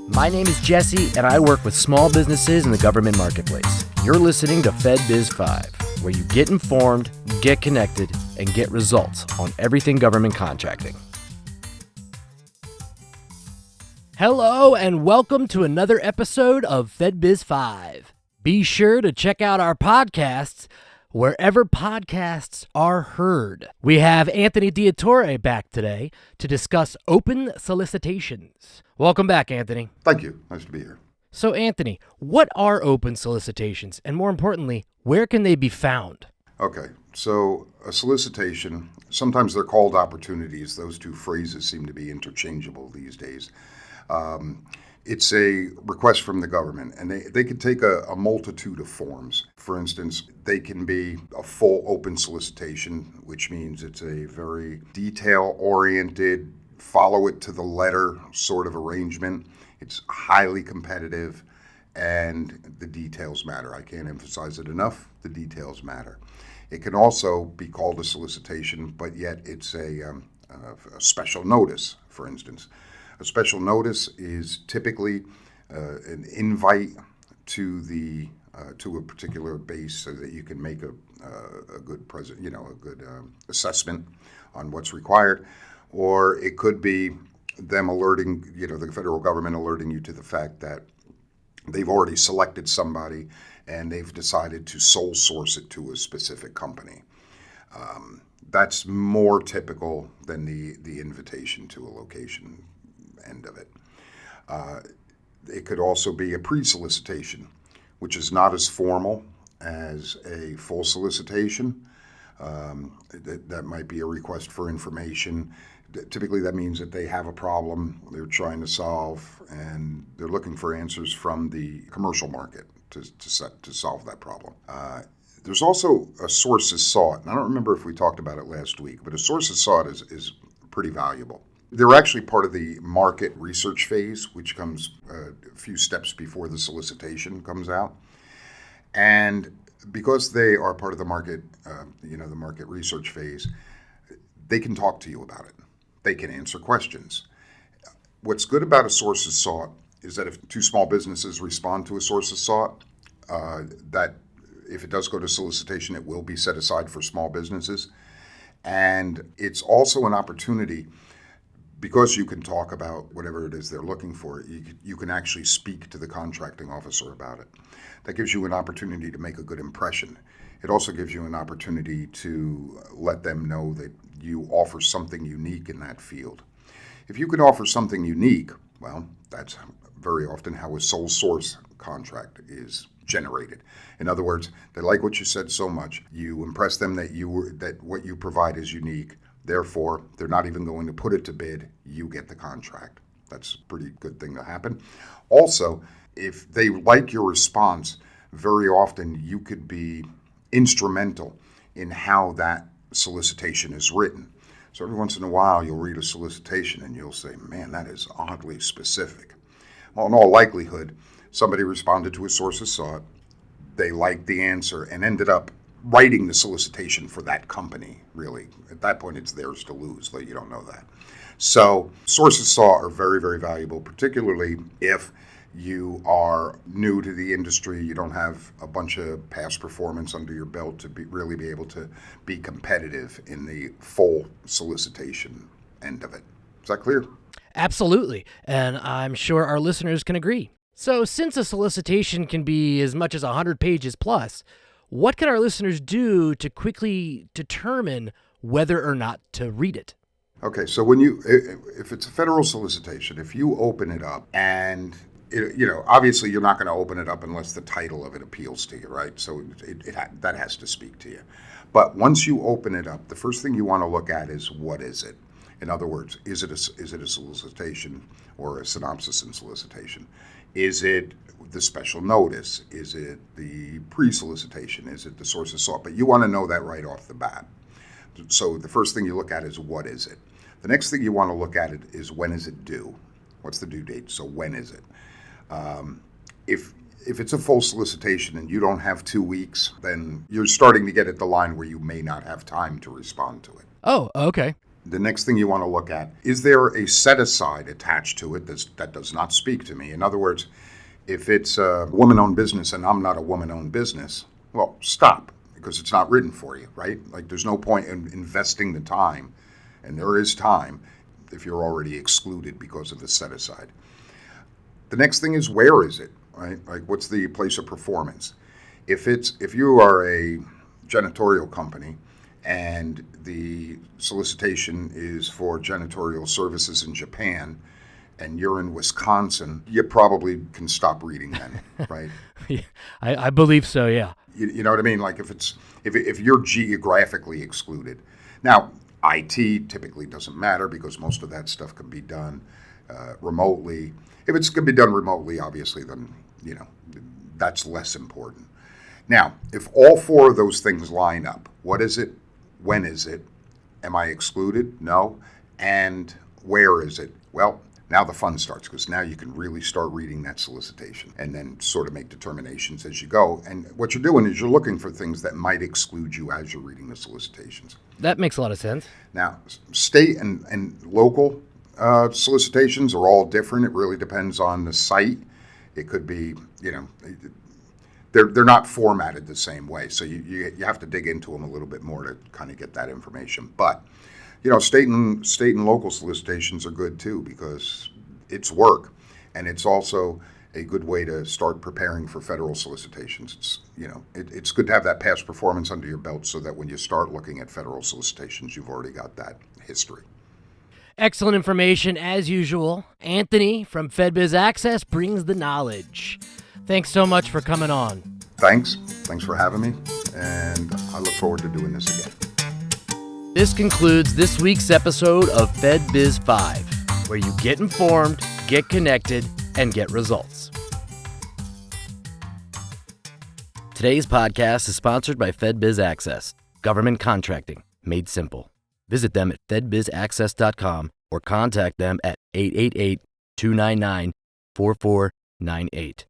My name is Jesse, and I work with small businesses in the government marketplace. You're listening to FedBiz'5, where you get informed, get connected, and get results on everything government contracting. Hello, and welcome to another episode of FedBiz'5. Be sure to check out our podcasts wherever podcasts are heard. We have Anthony Diattore back today to discuss open solicitations. Welcome back, Anthony. Thank you. Nice to be here. So, Anthony, what are open solicitations? And more importantly, where can they be found? Okay, so a solicitation, sometimes they're called opportunities. Those two phrases seem to be interchangeable these days. It's a request from the government, and they can take a multitude of forms. For instance, they can be a full open solicitation, which means it's a very detail-oriented, follow it to the letter sort of arrangement. It's highly competitive, and the details matter. I can't emphasize it enough. The details matter. It can also be called a solicitation, but yet it's a special notice, for instance. A special notice is typically an invite to a particular base so that you can make a good assessment on what's required, or it could be them alerting, the federal government alerting you to the fact that they've already selected somebody and they've decided to sole source it to a specific company. That's more typical than the invitation to a location end of it. It could also be a pre-solicitation, which is not as formal as a full solicitation. That might be a request for information. Typically, that means that they have a problem they're trying to solve, and they're looking for answers from the commercial market to solve that problem. There's also a sources sought, and I don't remember if we talked about it last week, but a sources sought is pretty valuable. They're actually part of the market research phase, which comes a few steps before the solicitation comes out. And because they are part of the market, the market research phase, they can talk to you about it. They can answer questions. What's good about a sources sought is that if two small businesses respond to a sources sought, that if it does go to solicitation, it will be set aside for small businesses. And it's also an opportunity, because you can talk about whatever it is they're looking for, you can actually speak to the contracting officer about it. That gives you an opportunity to make a good impression. It also gives you an opportunity to let them know that you offer something unique in that field. If you can offer something unique, well, that's very often how a sole source contract is generated. In other words, they like what you said so much, you impress them that what you provide is unique. Therefore, they're not even going to put it to bid. You get the contract. That's a pretty good thing to happen. Also, if they like your response, very often you could be instrumental in how that solicitation is written. So every once in a while, you'll read a solicitation and you'll say, man, that is oddly specific. Well, in all likelihood, somebody responded to a sources sought, they liked the answer, and ended up writing the solicitation for that company, really. At that point, it's theirs to lose, though you don't know that. So sources sought are very, very valuable, particularly if you are new to the industry, you don't have a bunch of past performance under your belt to really be able to be competitive in the full solicitation end of it. Is that clear? Absolutely, and I'm sure our listeners can agree. So since a solicitation can be as much as 100 pages plus, what can our listeners do to quickly determine whether or not to read it? Okay, so if it's a federal solicitation, if you open it up and, obviously you're not going to open it up unless the title of it appeals to you, right? So that has to speak to you. But once you open it up, the first thing you want to look at is what is it? In other words, is it a solicitation or a synopsis and solicitation? Is it the special notice? Is it the pre-solicitation? Is it the sources sought? But you want to know that right off the bat. So the first thing you look at is what is it? The next thing you want to look at it is when is it due? What's the due date? So when is it? If it's a full solicitation and you don't have 2 weeks, then you're starting to get at the line where you may not have time to respond to it. Oh, okay. The next thing you want to look at, is there a set-aside attached to it that does not speak to me? In other words, if it's a woman-owned business and I'm not a woman-owned business, well, stop, because it's not written for you, right? Like, there's no point in investing the time, and there is time, if you're already excluded because of the set-aside. The next thing is, where is it, right? Like, what's the place of performance? If you are a janitorial company and the solicitation is for janitorial services in Japan, and you're in Wisconsin, you probably can stop reading then, right? I believe so, yeah. You know what I mean? Like, if you're geographically excluded. Now, IT typically doesn't matter because most of that stuff can be done remotely. If it's going to be done remotely, obviously, then, that's less important. Now, if all four of those things line up, what is it? When is it? Am I excluded? No. And where is it? Well, now the fun starts, because now you can really start reading that solicitation and then sort of make determinations as you go. And what you're doing is you're looking for things that might exclude you as you're reading the solicitations. That makes a lot of sense. Now, state and local solicitations are all different. It really depends on the site. It could be, they're not formatted the same way. So you have to dig into them a little bit more to kind of get that information. But state and local solicitations are good too, because it's work, and it's also a good way to start preparing for federal solicitations. It's good to have that past performance under your belt, so that when you start looking at federal solicitations, you've already got that history. Excellent information as usual. Anthony from FedBiz Access brings the knowledge. Thanks so much for coming on. Thanks for having me, and I look forward to doing this again. This concludes this week's episode of FedBiz'5, where you get informed, get connected, and get results. Today's podcast is sponsored by FedBiz Access, government contracting made simple. Visit them at FedBizAccess.com or contact them at 888-299-4498.